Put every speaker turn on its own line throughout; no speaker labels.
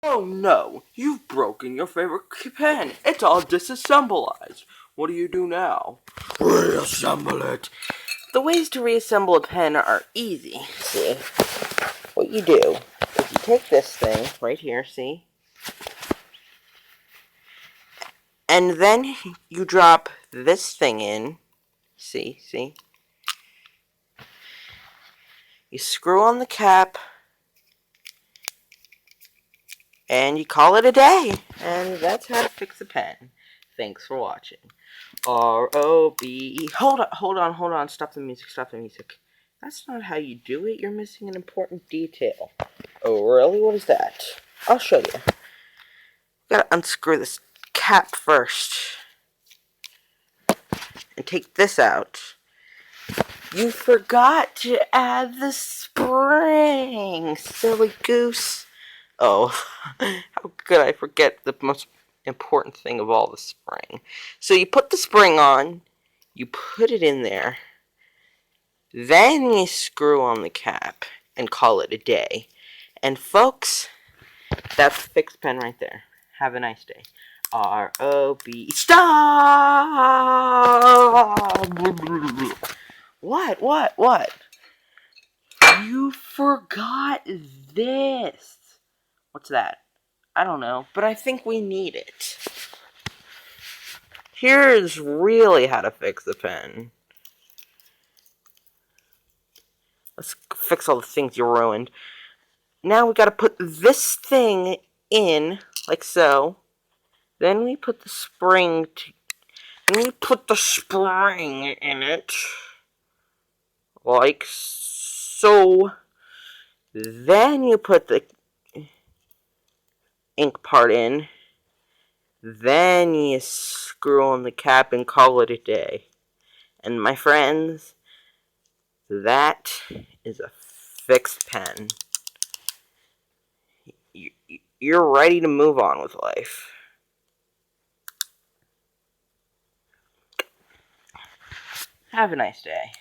Oh no, you've broken your favorite pen. It's all disassembleized. What do you do now? Reassemble it. The ways to reassemble a pen are easy. See, what you do is you take this thing right here, see? And then you drop this thing in. See? You screw on the cap. And you call it a day. And that's how to fix a pen. Thanks for watching. R-O-B-E. Hold on. Stop the music. That's not how you do it. You're missing an important detail. Oh, really? What is that? I'll show you. Gotta unscrew this cap first. And take this out. You forgot to add the spring, silly goose. Oh, how could I forget the most important thing of all, the spring. So you put the spring on, you put it in there, then you screw on the cap and call it a day. And folks, that's a fixed pen right there. Have a nice day. R-O-B. Stop! What? You forgot this. What's that? I don't know, but I think we need it. Here's really how to fix the pen. Let's fix all the things you ruined. Now we gotta put this thing in, like so. Then we put the spring in it, like so. Then you put the ink part in. Then you screw on the cap and call it a day. And my friends, that is a fixed pen. You're ready to move on with life. Have a nice day.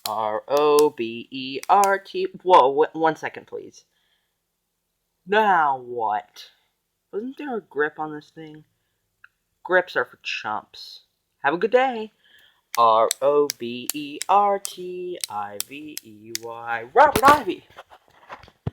R-O-B-E-R-T. Whoa, 1 second, please. Now what? Wasn't there a grip on this thing? Grips are for chumps. Have a good day. R-O-B-E-R-T-I-V-E-Y. Robert Ivy.